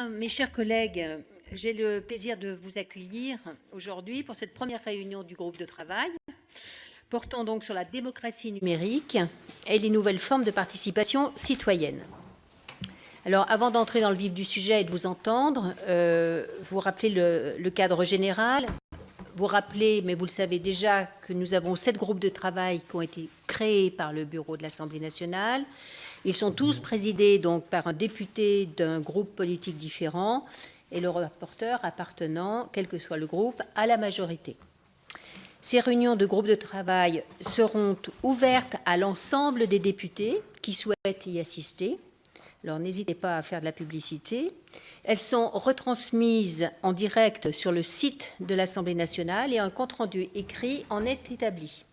Mes chers collègues, j'ai le plaisir de vous accueillir aujourd'hui pour cette première réunion du groupe de travail portant donc sur la démocratie numérique et les nouvelles formes de participation citoyenne. Alors, avant d'entrer dans le vif du sujet et de vous entendre, vous rappelez le cadre général. Vous rappelez, mais vous le savez déjà, que nous avons 7 groupes de travail qui ont été créés par le bureau de l'Assemblée nationale. Ils sont tous présidés donc par un député d'un groupe politique différent et le rapporteur appartenant, quel que soit le groupe, à la majorité. Ces réunions de groupes de travail seront ouvertes à l'ensemble des députés qui souhaitent y assister. Alors n'hésitez pas à faire de la publicité. Elles sont retransmises en direct sur le site de l'Assemblée nationale et un compte-rendu écrit en est établi.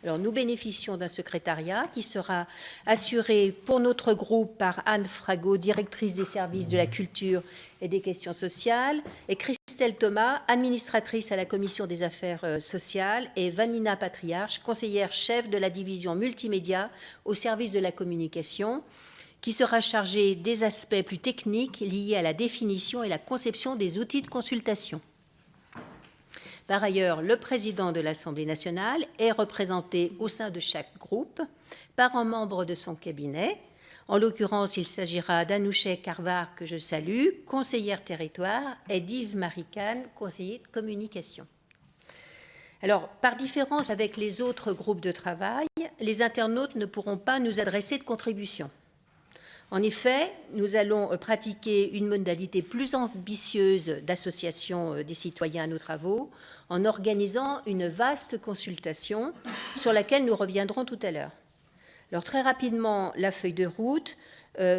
Alors nous bénéficions d'un secrétariat qui sera assuré pour notre groupe par Anne Fragot, directrice des services de la culture et des questions sociales, et Christelle Thomas, administratrice à la commission des affaires sociales, et Vanina Patriarche, conseillère chef de la division multimédia au service de la communication, qui sera chargée des aspects plus techniques liés à la définition et la conception des outils de consultation. Par ailleurs, le président de l'Assemblée nationale est représenté au sein de chaque groupe par un membre de son cabinet. En l'occurrence, il s'agira d'Anoucheh Carvar, que je salue, conseillère territoire, et d'Yves Marican, conseiller de communication. Alors, par différence avec les autres groupes de travail, les internautes ne pourront pas nous adresser de contributions. En effet, nous allons pratiquer une modalité plus ambitieuse d'association des citoyens à nos travaux en organisant une vaste consultation sur laquelle nous reviendrons tout à l'heure. Alors très rapidement, la feuille de route.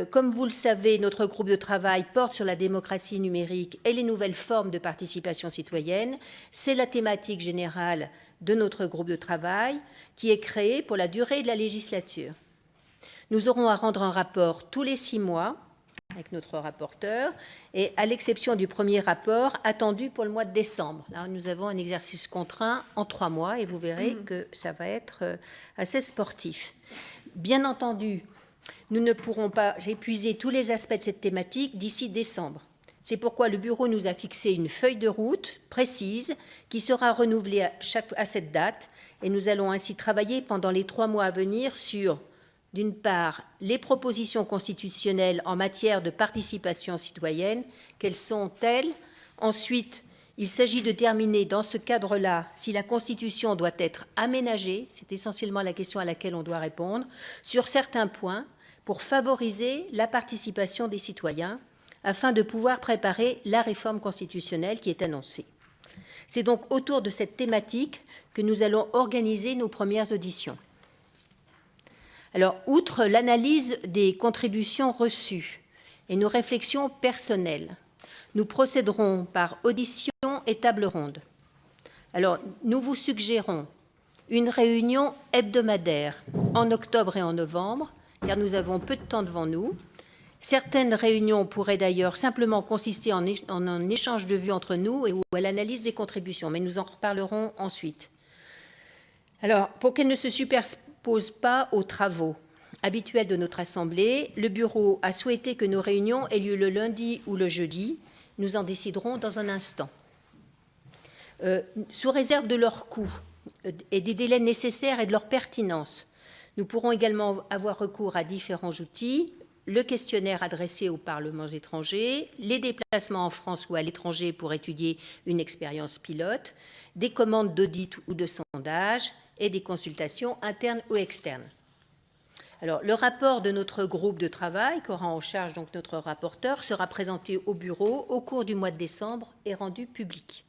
Comme vous le savez, notre groupe de travail porte sur la démocratie numérique et les nouvelles formes de participation citoyenne. C'est la thématique générale de notre groupe de travail qui est créé pour la durée de la législature. Nous aurons à rendre un rapport tous les 6 mois avec notre rapporteur, et à l'exception du premier rapport attendu pour le mois de décembre. Là, nous avons un exercice contraint en 3 mois et vous verrez que ça va être assez sportif. Bien entendu, nous ne pourrons pas épuiser tous les aspects de cette thématique d'ici décembre. C'est pourquoi le bureau nous a fixé une feuille de route précise qui sera renouvelée à cette date, et nous allons ainsi travailler pendant les 3 mois à venir sur, d'une part, les propositions constitutionnelles en matière de participation citoyenne, quelles sont-elles? Ensuite, il s'agit de déterminer dans ce cadre-là si la Constitution doit être aménagée, c'est essentiellement la question à laquelle on doit répondre, sur certains points pour favoriser la participation des citoyens afin de pouvoir préparer la réforme constitutionnelle qui est annoncée. C'est donc autour de cette thématique que nous allons organiser nos premières auditions. Alors, outre l'analyse des contributions reçues et nos réflexions personnelles, nous procéderons par audition et table ronde. Alors, nous vous suggérons une réunion hebdomadaire en octobre et en novembre, car nous avons peu de temps devant nous. Certaines réunions pourraient d'ailleurs simplement consister en un échange de vues entre nous ou à l'analyse des contributions, mais nous en reparlerons ensuite. Alors, pour qu'elles ne se superposent pas aux travaux habituels de notre Assemblée, le Bureau a souhaité que nos réunions aient lieu le lundi ou le jeudi. Nous en déciderons dans un instant. Sous réserve de leur coût et des délais nécessaires et de leur pertinence, nous pourrons également avoir recours à différents outils, le questionnaire adressé aux parlements étrangers, les déplacements en France ou à l'étranger pour étudier une expérience pilote, des commandes d'audit ou de sondage et des consultations internes ou externes. Alors, le rapport de notre groupe de travail, qu'aura en charge donc notre rapporteur, sera présenté au bureau au cours du mois de décembre et rendu public.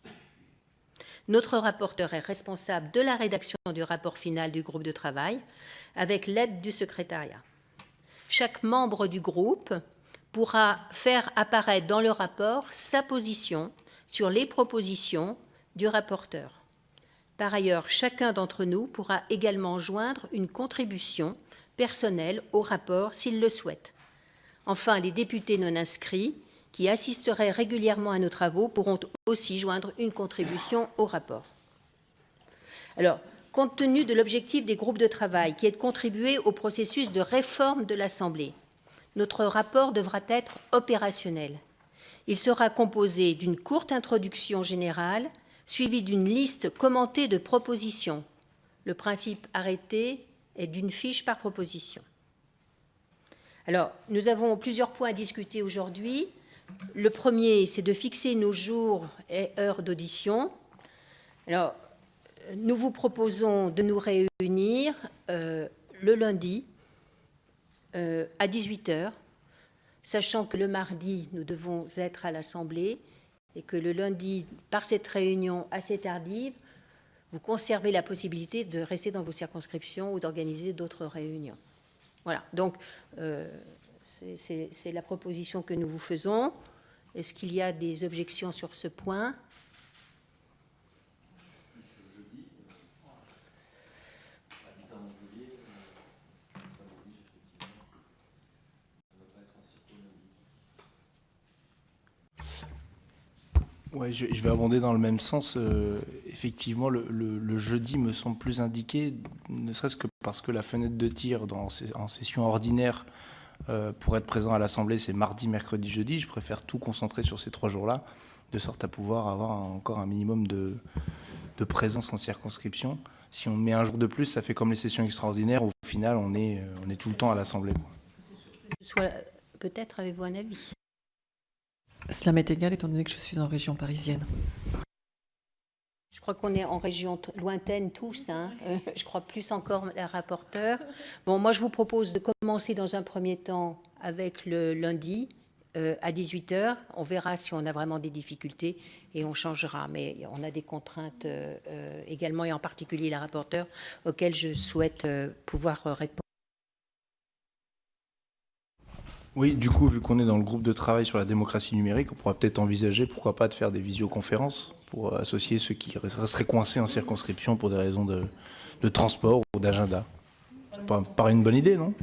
Notre rapporteur est responsable de la rédaction du rapport final du groupe de travail avec l'aide du secrétariat. Chaque membre du groupe pourra faire apparaître dans le rapport sa position sur les propositions du rapporteur. Par ailleurs, chacun d'entre nous pourra également joindre une contribution personnelle au rapport s'il le souhaite. Enfin, les députés non inscrits qui assisteraient régulièrement à nos travaux pourront aussi joindre une contribution au rapport. Alors, compte tenu de l'objectif des groupes de travail qui est de contribuer au processus de réforme de l'Assemblée, notre rapport devra être opérationnel. Il sera composé d'une courte introduction générale, suivie d'une liste commentée de propositions. Le principe arrêté est d'une fiche par proposition. Alors, nous avons plusieurs points à discuter aujourd'hui. Le premier, c'est de fixer nos jours et heures d'audition. Alors, nous vous proposons de nous réunir le lundi à 18h, sachant que le mardi, nous devons être à l'Assemblée et que le lundi, par cette réunion assez tardive, vous conservez la possibilité de rester dans vos circonscriptions ou d'organiser d'autres réunions. Voilà, donc c'est la proposition que nous vous faisons. Est-ce qu'il y a des objections sur ce point ? Ouais, je vais abonder dans le même sens. Effectivement, le jeudi me semble plus indiqué, ne serait-ce que parce que la fenêtre de tir en session ordinaire, pour être présent à l'Assemblée, c'est mardi, mercredi, jeudi. Je préfère tout concentrer sur ces 3 jours-là, de sorte à pouvoir avoir encore un minimum de présence en circonscription. Si on met un jour de plus, ça fait comme les sessions extraordinaires. Au final, on est tout le temps à l'Assemblée. Peut-être avez-vous un avis ? Cela m'est égal étant donné que je suis en région parisienne. Je crois qu'on est en région lointaine tous, hein. Je crois plus encore la rapporteure. Bon, moi je vous propose de commencer dans un premier temps avec le lundi à 18h. On verra si on a vraiment des difficultés et on changera. Mais on a des contraintes également, et en particulier la rapporteure, auxquelles je souhaite pouvoir répondre. Oui, du coup, vu qu'on est dans le groupe de travail sur la démocratie numérique, on pourra peut-être envisager, pourquoi pas, de faire des visioconférences pour associer ceux qui resteraient coincés en circonscription pour des raisons de transport ou d'agenda. Ça paraît une bonne idée, non ?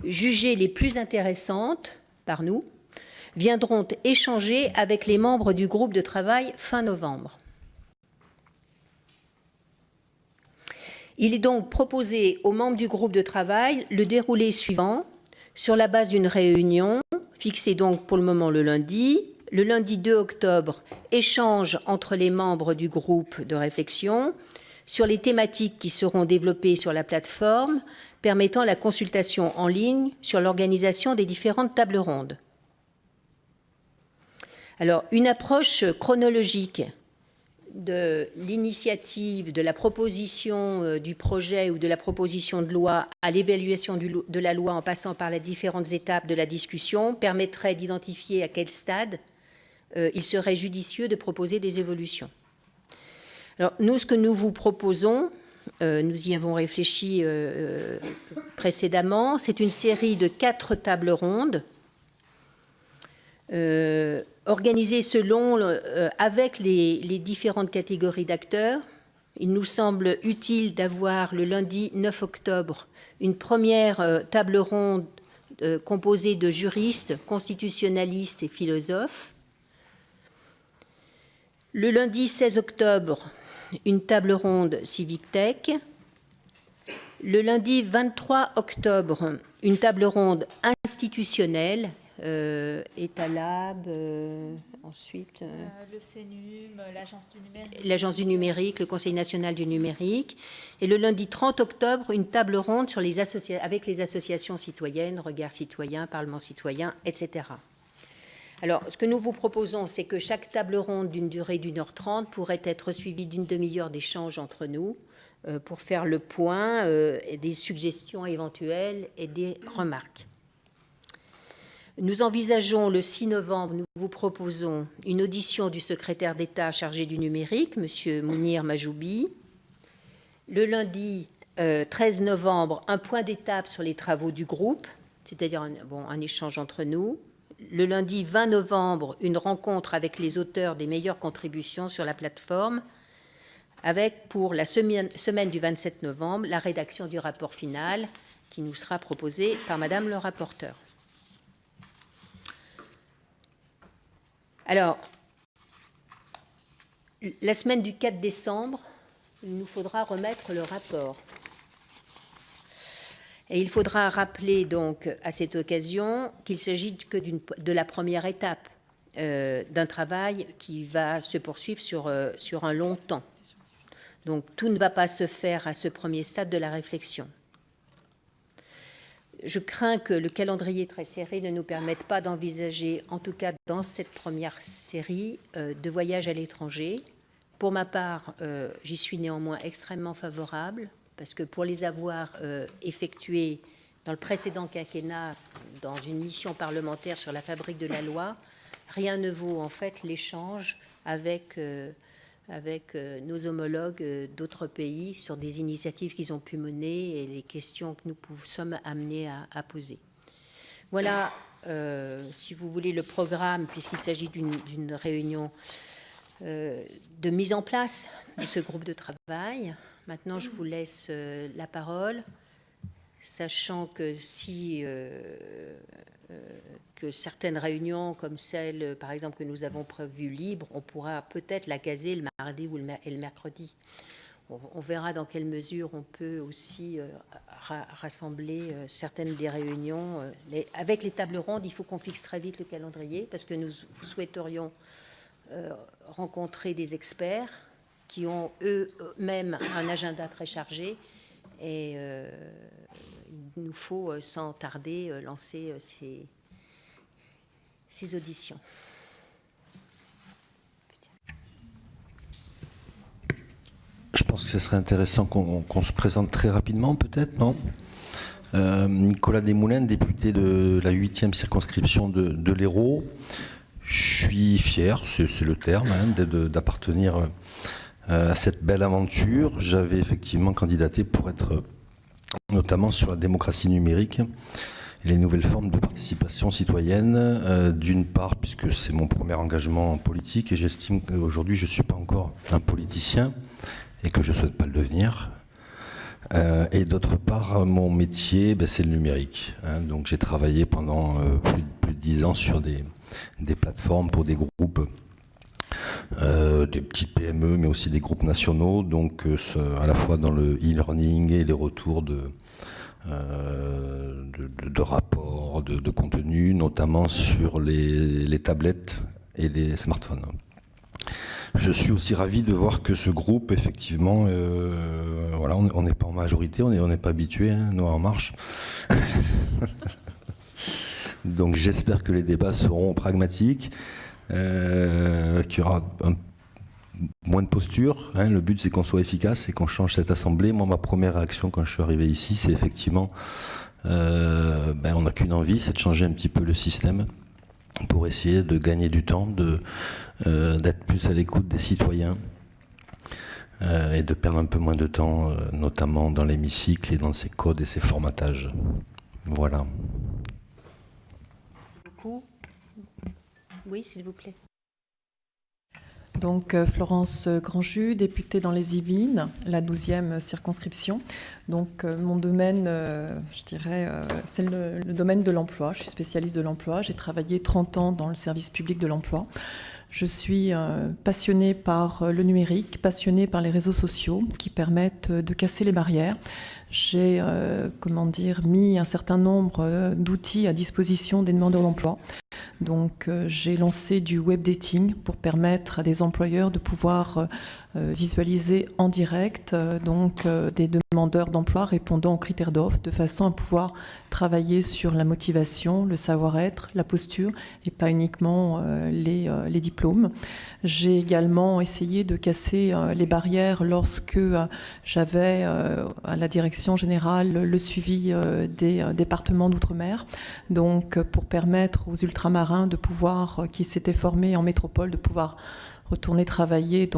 Jugées les plus intéressantes par nous, viendront échanger avec les membres du groupe de travail fin novembre. Il est donc proposé aux membres du groupe de travail le déroulé suivant, sur la base d'une réunion, fixée donc pour le moment le lundi. Le lundi 2 octobre, échange entre les membres du groupe de réflexion sur les thématiques qui seront développées sur la plateforme, permettant la consultation en ligne sur l'organisation des différentes tables rondes. Alors, une approche chronologique de l'initiative, de la proposition du projet ou de la proposition de loi à l'évaluation de la loi en passant par les différentes étapes de la discussion permettrait d'identifier à quel stade il serait judicieux de proposer des évolutions. Alors, nous, ce que nous vous proposons, nous y avons réfléchi précédemment, c'est une série de 4 tables rondes organisées avec les différentes catégories d'acteurs. Il nous semble utile d'avoir le lundi 9 octobre une première table ronde composée de juristes, constitutionnalistes et philosophes. Le lundi 16 octobre, une table ronde Civic Tech. Le lundi 23 octobre, une table ronde institutionnelle, Etalab, ensuite le CNUM, l'Agence du numérique. l'Agence du numérique, le Conseil national du numérique. Et le lundi 30 octobre, une table ronde sur avec les associations citoyennes, Regard citoyen, Parlement citoyen, etc. Alors, ce que nous vous proposons, c'est que chaque table ronde d'une durée d'1h30 pourrait être suivie d'une demi-heure d'échange entre nous pour faire le point, des suggestions éventuelles et des remarques. Nous envisageons le 6 novembre, nous vous proposons une audition du secrétaire d'État chargé du numérique, M. Mounir Majoubi. Le lundi 13 novembre, un point d'étape sur les travaux du groupe, c'est-à-dire un échange entre nous. Le lundi 20 novembre, une rencontre avec les auteurs des meilleures contributions sur la plateforme, avec pour la semaine du 27 novembre, la rédaction du rapport final qui nous sera proposé par Madame le rapporteur. Alors, la semaine du 4 décembre, il nous faudra remettre le rapport. Et il faudra rappeler donc à cette occasion qu'il s'agit que de la première étape d'un travail qui va se poursuivre sur un long temps. Donc tout ne va pas se faire à ce premier stade de la réflexion. Je crains que le calendrier très serré ne nous permette pas d'envisager, en tout cas dans cette première série, de voyages à l'étranger. Pour ma part, j'y suis néanmoins extrêmement favorable, parce que pour les avoir effectués dans le précédent quinquennat, dans une mission parlementaire sur la fabrique de la loi, rien ne vaut en fait l'échange avec nos homologues d'autres pays sur des initiatives qu'ils ont pu mener et les questions que nous sommes amenés à poser. Voilà, si vous voulez, le programme, puisqu'il s'agit d'une réunion de mise en place de ce groupe de travail. Maintenant, je vous laisse la parole, sachant que que certaines réunions, comme celle, par exemple, que nous avons prévue libre, on pourra peut-être la caser le mardi et le mercredi. On verra dans quelle mesure on peut aussi rassembler certaines des réunions. Mais avec les tables rondes, il faut qu'on fixe très vite le calendrier, parce que nous souhaiterions rencontrer des experts qui ont eux-mêmes un agenda très chargé, et il nous faut sans tarder lancer ces auditions. Je pense que ce serait intéressant qu'on se présente très rapidement, peut-être, non ? Nicolas Desmoulins, député de la 8e circonscription de l'Hérault. Je suis fier, c'est le terme, d'appartenir à cette belle aventure. J'avais effectivement candidaté pour être notamment sur la démocratie numérique et les nouvelles formes de participation citoyenne, d'une part puisque c'est mon premier engagement politique et j'estime qu'aujourd'hui je ne suis pas encore un politicien et que je ne souhaite pas le devenir. Et d'autre part, mon métier, c'est le numérique. Donc j'ai travaillé pendant plus de 10 ans sur des plateformes pour des groupes, des petites PME, mais aussi des groupes nationaux, donc à la fois dans le e-learning et les retours de rapports, de contenu, notamment sur les tablettes et les smartphones. Je suis aussi ravi de voir que ce groupe, effectivement, voilà, on n'est pas en majorité, on n'est pas habitué, nous En Marche. Donc j'espère que les débats seront pragmatiques, qu'il y aura moins de posture. Le but, c'est qu'on soit efficace et qu'on change cette assemblée. Moi, ma première réaction quand je suis arrivé ici, c'est effectivement, on n'a qu'une envie, c'est de changer un petit peu le système pour essayer de gagner du temps, d'être plus à l'écoute des citoyens et de perdre un peu moins de temps, notamment dans l'hémicycle et dans ses codes et ses formatages. Voilà. Merci beaucoup. Oui, s'il vous plaît. Donc Florence Grandjus, députée dans les Yvelines, la 12e circonscription. Donc mon domaine, je dirais, c'est le domaine de l'emploi. Je suis spécialiste de l'emploi. J'ai travaillé 30 ans dans le service public de l'emploi. Je suis passionnée par le numérique, passionnée par les réseaux sociaux qui permettent de casser les barrières. J'ai mis un certain nombre d'outils à disposition des demandeurs d'emploi. Donc j'ai lancé du web dating pour permettre à des employeurs de pouvoir visualiser en direct des demandeurs d'emploi répondant aux critères d'offre de façon à pouvoir travailler sur la motivation, le savoir-être, la posture et pas uniquement les diplômes. J'ai également essayé de casser les barrières lorsque j'avais à la direction générale le suivi des départements d'outre-mer, donc pour permettre aux ultramarins de pouvoir, qui s'étaient formés en métropole, de pouvoir retourner travailler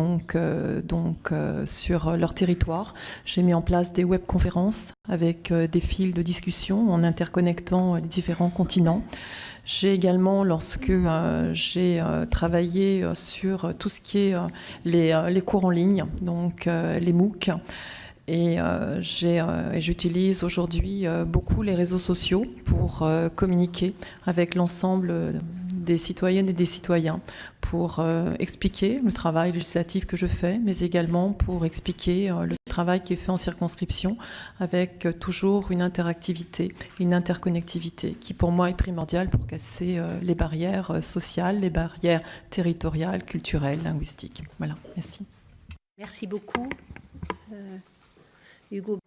sur leur territoire. J'ai mis en place des webconférences avec des fils de discussion en interconnectant les différents continents. J'ai également, lorsque j'ai travaillé sur tout ce qui est les cours en ligne, donc les MOOC, et j'utilise aujourd'hui beaucoup les réseaux sociaux pour communiquer avec l'ensemble des citoyennes et des citoyens pour expliquer le travail législatif que je fais, mais également pour expliquer le travail qui est fait en circonscription avec toujours une interactivité, une interconnectivité qui pour moi est primordiale pour casser les barrières sociales, les barrières territoriales, culturelles, linguistiques. Voilà, merci. Merci beaucoup. Hugo.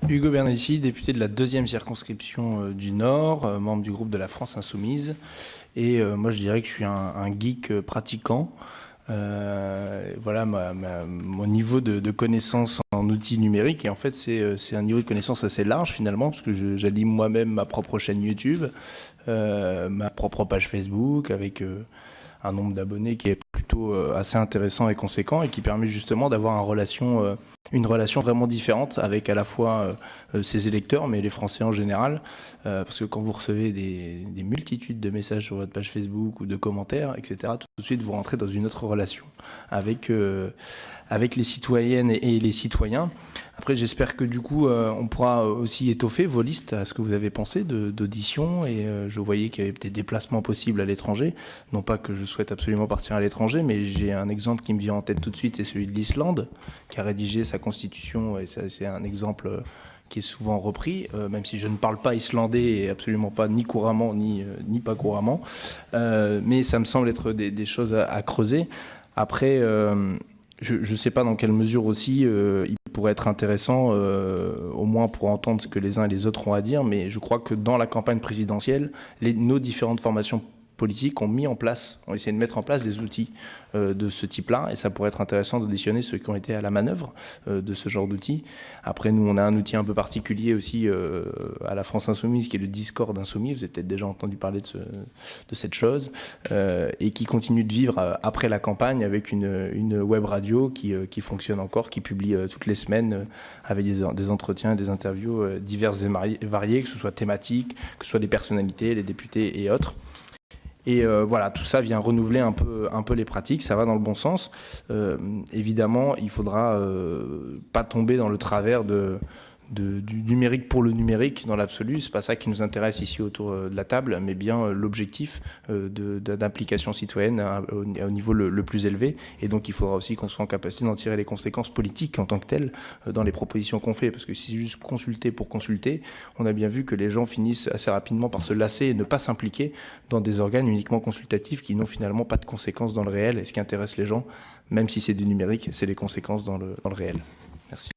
Hugo Bernalicis, député de la 2e circonscription du Nord, membre du groupe de la France Insoumise. Et moi, je dirais que je suis un geek pratiquant. Voilà mon niveau de connaissance en outils numériques. Et en fait, c'est un niveau de connaissance assez large finalement, parce que j'anime moi-même ma propre chaîne YouTube, ma propre page Facebook, avec un nombre d'abonnés qui est plutôt assez intéressant et conséquent, et qui permet justement d'avoir une relation vraiment différente avec à la fois ses électeurs, mais les Français en général, parce que quand vous recevez des multitudes de messages sur votre page Facebook ou de commentaires, etc., tout de suite vous rentrez dans une autre relation avec les citoyennes et les citoyens. Après, j'espère que du coup, on pourra aussi étoffer vos listes à ce que vous avez pensé d'audition, et je voyais qu'il y avait des déplacements possibles à l'étranger. Non pas que je souhaite absolument partir à l'étranger, mais j'ai un exemple qui me vient en tête tout de suite, c'est celui de l'Islande, qui a rédigé sa constitution, et ça, c'est un exemple qui est souvent repris, même si je ne parle pas islandais, et absolument pas ni couramment, ni pas couramment. Mais ça me semble être des choses à creuser. Après, je ne sais pas dans quelle mesure aussi il pourrait être intéressant, au moins pour entendre ce que les uns et les autres ont à dire, mais je crois que dans la campagne présidentielle, nos différentes formations politiques ont essayé de mettre en place des outils de ce type-là, et ça pourrait être intéressant d'auditionner ceux qui ont été à la manœuvre de ce genre d'outils. Après, nous, on a un outil un peu particulier aussi à la France Insoumise, qui est le Discord Insoumis. Vous avez peut-être déjà entendu parler de cette chose, et qui continue de vivre après la campagne avec une web radio qui fonctionne encore, qui publie toutes les semaines avec des entretiens et des interviews diverses et variées, que ce soit thématiques, que ce soit des personnalités, les députés et autres. Et voilà, tout ça vient renouveler un peu les pratiques, ça va dans le bon sens. Évidemment, il ne faudra pas tomber dans le travers du numérique pour le numérique dans l'absolu. C'est pas ça qui nous intéresse ici autour de la table, mais bien l'objectif d'implication citoyenne au niveau le plus élevé. Et donc il faudra aussi qu'on soit en capacité d'en tirer les conséquences politiques en tant que telles dans les propositions qu'on fait, parce que si c'est juste consulter pour consulter, on a bien vu que les gens finissent assez rapidement par se lasser et ne pas s'impliquer dans des organes uniquement consultatifs qui n'ont finalement pas de conséquences dans le réel. Et ce qui intéresse les gens, même si c'est du numérique, c'est les conséquences dans le réel. Merci.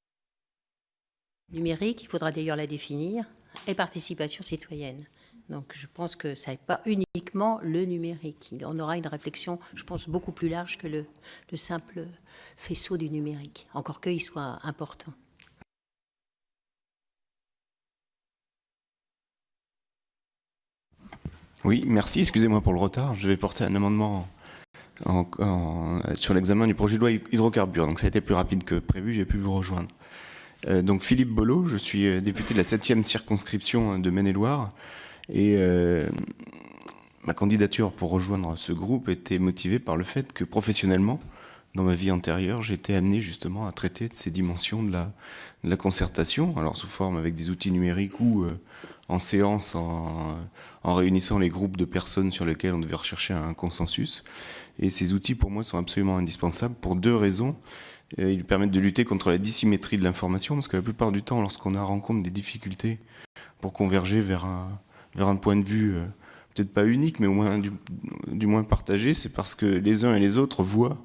Numérique, il faudra d'ailleurs la définir, et participation citoyenne. Donc je pense que ça n'est pas uniquement le numérique. On aura une réflexion, je pense, beaucoup plus large que le simple faisceau du numérique, encore qu'il soit important. Oui, merci, excusez-moi pour le retard. Je vais porter un amendement sur l'examen du projet de loi hydrocarbures. Donc ça a été plus rapide que prévu, j'ai pu vous rejoindre. Donc Philippe Bollot, je suis député de la 7e circonscription de Maine-et-Loire, et ma candidature pour rejoindre ce groupe était motivée par le fait que professionnellement, dans ma vie antérieure, j'étais amené justement à traiter de ces dimensions de la concertation, alors sous forme avec des outils numériques ou en séance, en réunissant les groupes de personnes sur lesquels on devait rechercher un consensus. Et ces outils, pour moi, sont absolument indispensables pour 2 raisons. Ils permettent de lutter contre la dissymétrie de l'information, parce que la plupart du temps, lorsqu'on rencontre des difficultés pour converger vers un point de vue peut-être pas unique, mais au moins du moins partagé, c'est parce que les uns et les autres voient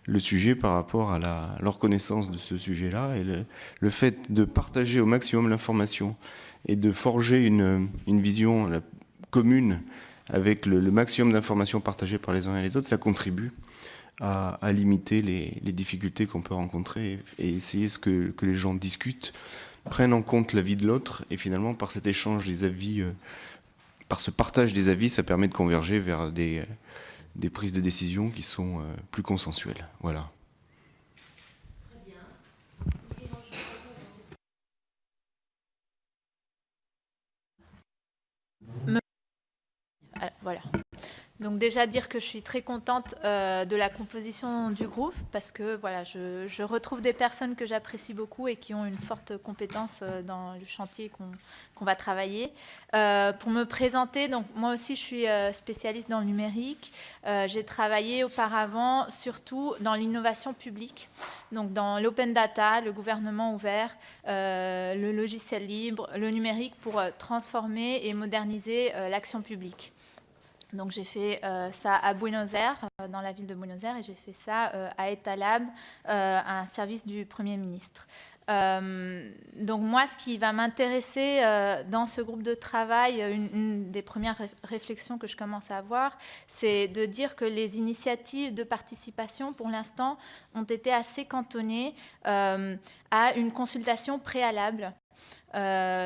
le sujet par rapport à leur connaissance de ce sujet-là. Et le fait de partager au maximum l'information et de forger une vision commune avec le maximum d'informations partagées par les uns et les autres, ça contribue à limiter les difficultés qu'on peut rencontrer et essayer que les gens discutent, prennent en compte l'avis de l'autre, et finalement, par cet échange des avis, par ce partage des avis, ça permet de converger vers des prises de décision qui sont plus consensuelles. Voilà. Voilà. Donc déjà dire que je suis très contente de la composition du groupe parce que voilà, je retrouve des personnes que j'apprécie beaucoup et qui ont une forte compétence dans le chantier qu'on va travailler. Pour me présenter, donc moi aussi je suis spécialiste dans le numérique. J'ai travaillé auparavant surtout dans l'innovation publique, donc dans l'open data, le gouvernement ouvert, le logiciel libre, le numérique pour transformer et moderniser l'action publique. Donc j'ai fait ça à Buenos Aires, dans la ville de Buenos Aires, et j'ai fait ça à Etalab, un service du Premier ministre. Donc moi, ce qui va m'intéresser dans ce groupe de travail, une des premières réflexions que je commence à avoir, c'est de dire que les initiatives de participation, pour l'instant, ont été assez cantonnées à une consultation préalable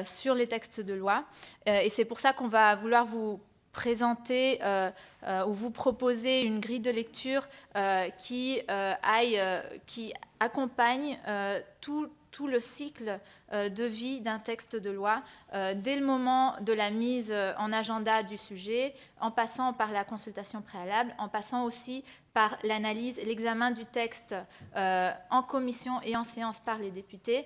sur les textes de loi. Et c'est pour ça qu'on va vouloir vous présenter ou vous proposer une grille de lecture qui accompagne tout le cycle de vie d'un texte de loi, dès le moment de la mise en agenda du sujet, en passant par la consultation préalable, en passant aussi par l'analyse et l'examen du texte en commission et en séance par les députés,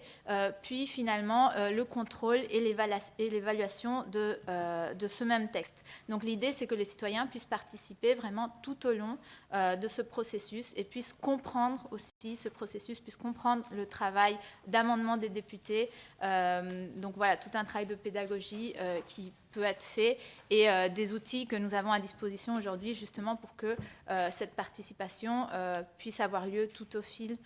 puis finalement le contrôle et l'évaluation de ce même texte. Donc l'idée, c'est que les citoyens puissent participer vraiment tout au long de ce processus et puissent comprendre aussi ce processus, puissent comprendre le travail d'amendement des députés. Donc voilà, tout un travail de pédagogie qui peut être fait et des outils que nous avons à disposition aujourd'hui justement pour que cette participation puisse avoir lieu tout au fil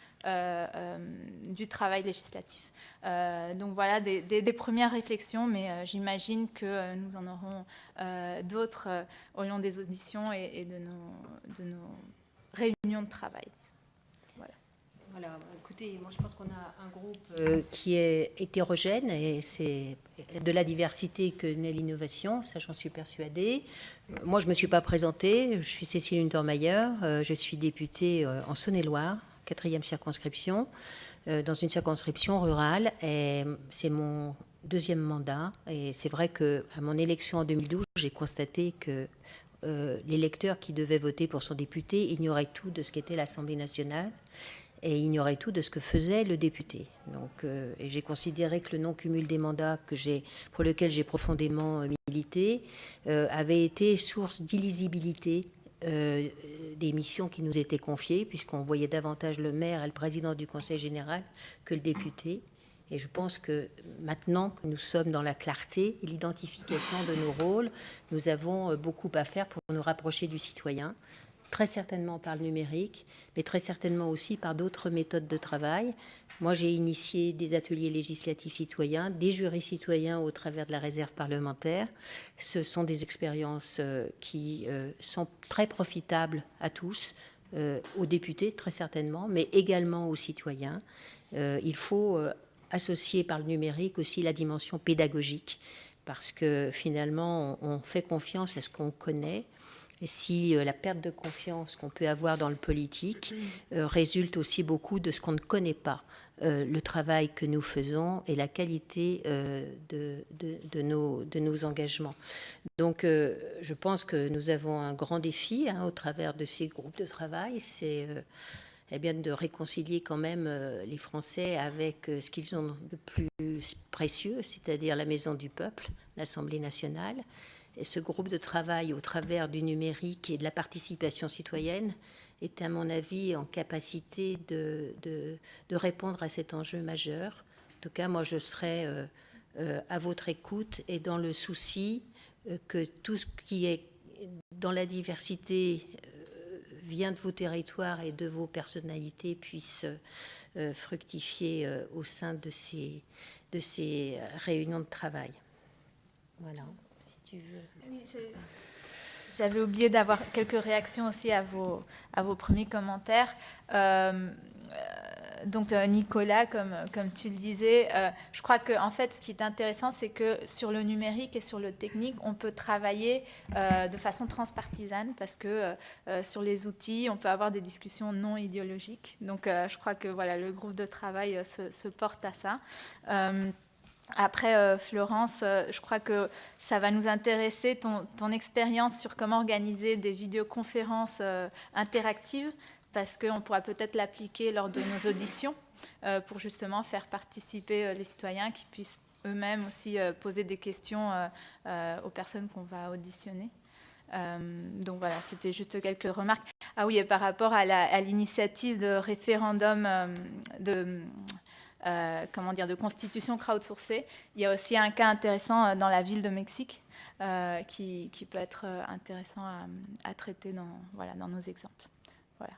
du travail législatif. Donc voilà des premières réflexions, mais j'imagine que nous en aurons d'autres au long des auditions et de nos réunions de travail. Voilà, écoutez, moi je pense qu'on a un groupe qui est hétérogène et c'est de la diversité que naît l'innovation, ça j'en suis persuadée. Moi je ne me suis pas présentée, je suis Cécile Untermaier, je suis députée en Saône-et-Loire, 4e circonscription, dans une circonscription rurale et c'est mon 2e mandat et c'est vrai qu'à mon élection en 2012, j'ai constaté que l'électeur qui devait voter pour son député ignorait tout de ce qu'était l'Assemblée nationale et ignorait tout de ce que faisait le député. Donc, et j'ai considéré que le non-cumul des mandats pour lequel j'ai profondément milité avait été source d'illisibilité des missions qui nous étaient confiées, puisqu'on voyait davantage le maire et le président du Conseil général que le député. Et je pense que maintenant que nous sommes dans la clarté et l'identification de nos rôles, nous avons beaucoup à faire pour nous rapprocher du citoyen, très certainement par le numérique, mais très certainement aussi par d'autres méthodes de travail. Moi, j'ai initié des ateliers législatifs citoyens, des jurys citoyens au travers de la réserve parlementaire. Ce sont des expériences qui sont très profitables à tous, aux députés très certainement, mais également aux citoyens. Il faut associer par le numérique aussi la dimension pédagogique, parce que finalement, on fait confiance à ce qu'on connaît. Et si la perte de confiance qu'on peut avoir dans le politique résulte aussi beaucoup de ce qu'on ne connaît pas, le travail que nous faisons et la qualité de nos engagements. Donc je pense que nous avons un grand défi au travers de ces groupes de travail, c'est eh bien, de réconcilier quand même les Français avec ce qu'ils ont de plus précieux, c'est-à-dire la Maison du Peuple, l'Assemblée nationale. Et ce groupe de travail, au travers du numérique et de la participation citoyenne, est, à mon avis, en capacité de répondre à cet enjeu majeur. En tout cas, moi, je serai à votre écoute et dans le souci que tout ce qui est dans la diversité vient de vos territoires et de vos personnalités puisse fructifier au sein de ces réunions de travail. Voilà, si tu veux. Oui, j'avais oublié d'avoir quelques réactions aussi à vos premiers commentaires. Donc Nicolas, comme tu le disais, je crois que en fait, ce qui est intéressant, c'est que sur le numérique et sur le technique, on peut travailler de façon transpartisane parce que sur les outils, on peut avoir des discussions non idéologiques. Donc je crois que voilà, le groupe de travail se porte à ça. Après, Florence, je crois que ça va nous intéresser, ton expérience sur comment organiser des vidéoconférences interactives, parce qu'on pourra peut-être l'appliquer lors de nos auditions pour justement faire participer les citoyens qui puissent eux-mêmes aussi poser des questions aux personnes qu'on va auditionner. Donc voilà, c'était juste quelques remarques. Ah oui, et par rapport à l'initiative de référendum de constitution crowdsourcée, il y a aussi un cas intéressant dans la ville de Mexique qui peut être intéressant à traiter dans nos exemples. Voilà.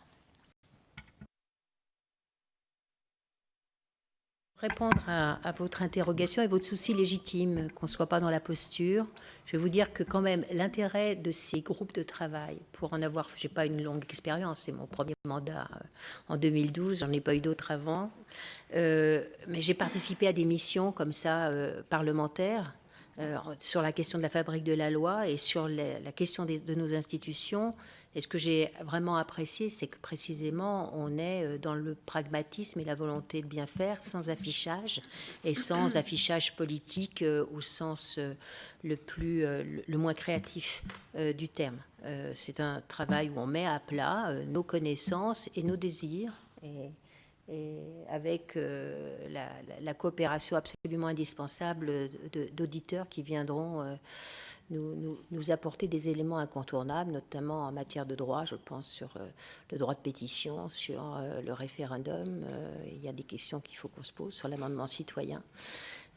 Répondre à votre interrogation et votre souci légitime, qu'on ne soit pas dans la posture, je vais vous dire que quand même l'intérêt de ces groupes de travail, pour en avoir, je n'ai pas une longue expérience, c'est mon premier mandat en 2012, j'en ai pas eu d'autres avant, mais j'ai participé à des missions comme ça parlementaires sur la question de la fabrique de la loi et sur la question de nos institutions. Et ce que j'ai vraiment apprécié, c'est que précisément, on est dans le pragmatisme et la volonté de bien faire, sans affichage, et sans affichage politique au sens le moins créatif du terme. C'est un travail où on met à plat nos connaissances et nos désirs, et avec la coopération absolument indispensable d'auditeurs qui viendront nous apporter des éléments incontournables, notamment en matière de droit, je pense sur le droit de pétition, sur le référendum. Il y a des questions qu'il faut qu'on se pose sur l'amendement citoyen.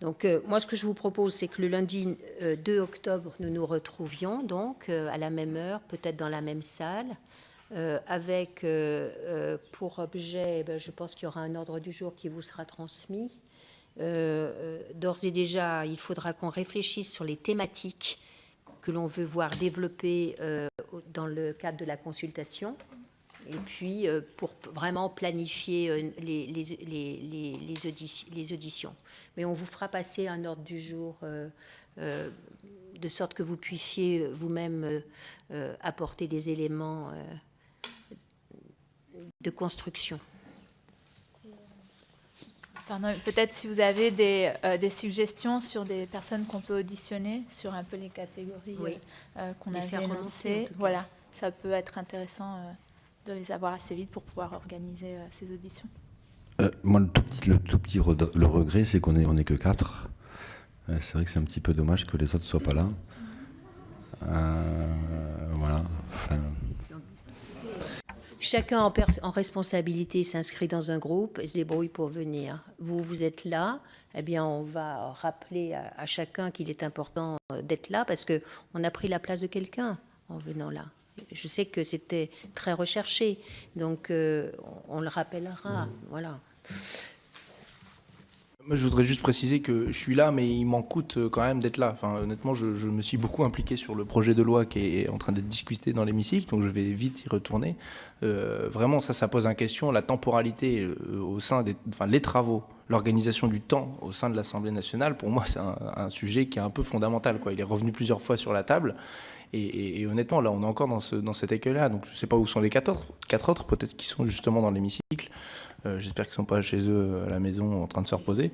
Donc moi, ce que je vous propose, c'est que le lundi 2 octobre, nous nous retrouvions donc à la même heure, peut-être dans la même salle, avec pour objet, je pense qu'il y aura un ordre du jour qui vous sera transmis. D'ores et déjà, il faudra qu'on réfléchisse sur les thématiques que l'on veut voir développer dans le cadre de la consultation, et puis pour vraiment planifier les auditions. Mais on vous fera passer un ordre du jour de sorte que vous puissiez vous-même apporter des éléments de construction. Pardon, peut-être si vous avez des suggestions sur des personnes qu'on peut auditionner, sur un peu les catégories oui. Qu'on avait énoncées, voilà, ça peut être intéressant de les avoir assez vite pour pouvoir organiser ces auditions. Moi, le regret, c'est qu'on est que 4. C'est vrai que c'est un petit peu dommage que les autres ne soient pas là. Voilà. Enfin... Chacun en responsabilité s'inscrit dans un groupe et se débrouille pour venir. Vous êtes là, eh bien on va rappeler à chacun qu'il est important d'être là parce qu'on a pris la place de quelqu'un en venant là. Je sais que c'était très recherché, donc on le rappellera. Voilà. Moi, je voudrais juste préciser que je suis là, mais il m'en coûte quand même d'être là. Enfin, honnêtement, je me suis beaucoup impliqué sur le projet de loi qui est en train d'être discuté dans l'hémicycle, donc je vais vite y retourner. Vraiment, ça pose en question la temporalité au sein les travaux, l'organisation du temps au sein de l'Assemblée nationale. Pour moi, c'est un sujet qui est un peu fondamental, quoi. Il est revenu plusieurs fois sur la table. Et honnêtement, là, on est encore dans cet écueil-là. Donc, je ne sais pas où sont les quatre autres, peut-être qui sont justement dans l'hémicycle. J'espère qu'ils ne sont pas chez eux à la maison en train de se reposer.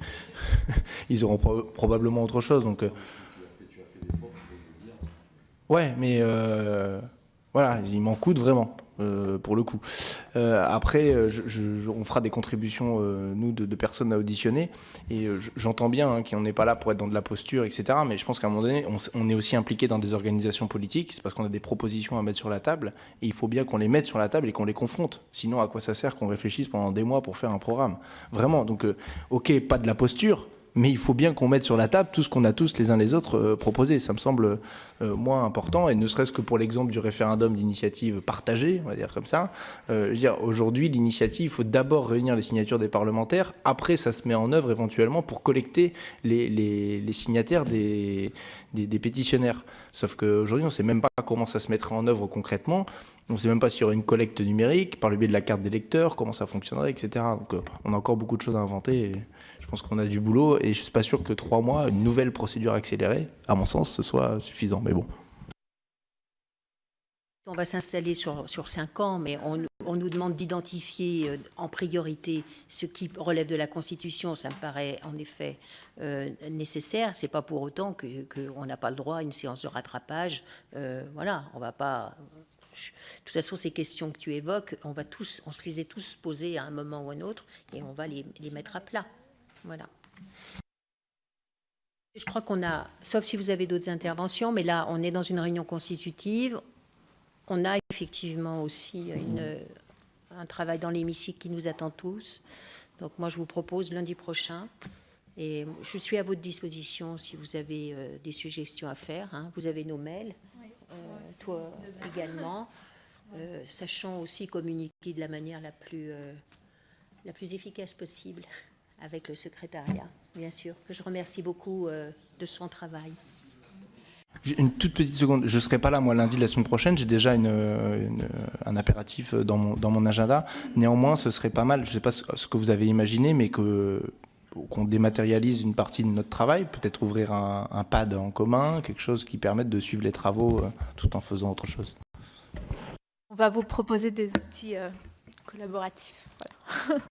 Ils auront probablement autre chose. Donc, ouais, mais Voilà, il m'en coûte vraiment, pour le coup. Après, on fera des contributions, nous, de personnes à auditionner. Et j'entends bien hein, qu'on n'est pas là pour être dans de la posture, etc. Mais je pense qu'à un moment donné, on est aussi impliqué dans des organisations politiques. C'est parce qu'on a des propositions à mettre sur la table. Et il faut bien qu'on les mette sur la table et qu'on les confronte. Sinon, à quoi ça sert qu'on réfléchisse pendant des mois pour faire un programme? Vraiment, donc, ok, pas de la posture, mais il faut bien qu'on mette sur la table tout ce qu'on a tous les uns les autres proposé. Ça me semble moins important, et ne serait-ce que pour l'exemple du référendum d'initiative partagée, on va dire comme ça. Je veux dire, aujourd'hui, l'initiative, il faut d'abord réunir les signatures des parlementaires. Après, ça se met en œuvre éventuellement pour collecter les signataires des pétitionnaires. Sauf qu'aujourd'hui, on ne sait même pas comment ça se mettrait en œuvre concrètement. On ne sait même pas s'il y aurait une collecte numérique, par le biais de la carte d'électeur, comment ça fonctionnerait, etc. Donc on a encore beaucoup de choses à inventer. Et je pense qu'on a du boulot, et je ne suis pas sûr que 3 mois, une nouvelle procédure accélérée, à mon sens, ce soit suffisant. Mais bon. On va s'installer sur 5 ans, mais on nous demande d'identifier en priorité ce qui relève de la Constitution. Ça me paraît en effet nécessaire. Ce n'est pas pour autant qu'on n'a pas le droit à une séance de rattrapage. Voilà, on ne va pas... De toute façon, ces questions que tu évoques, on se les est tous posées à un moment ou à un autre, et on va les mettre à plat. Voilà. Je crois qu'on a, sauf si vous avez d'autres interventions, mais là, on est dans une réunion constitutive. On a effectivement aussi un travail dans l'hémicycle qui nous attend tous. Donc moi, je vous propose lundi prochain. Et je suis à votre disposition si vous avez des suggestions à faire. Hein. Vous avez nos mails. Toi également. Sachant aussi communiquer de la manière la plus efficace possible avec le secrétariat, bien sûr, que je remercie beaucoup de son travail. Une toute petite seconde, je ne serai pas là moi lundi de la semaine prochaine, j'ai déjà un impératif dans mon agenda. Néanmoins, ce serait pas mal, je ne sais pas ce que vous avez imaginé, mais qu'on dématérialise une partie de notre travail, peut-être ouvrir un pad en commun, quelque chose qui permette de suivre les travaux tout en faisant autre chose. On va vous proposer des outils collaboratifs. Voilà.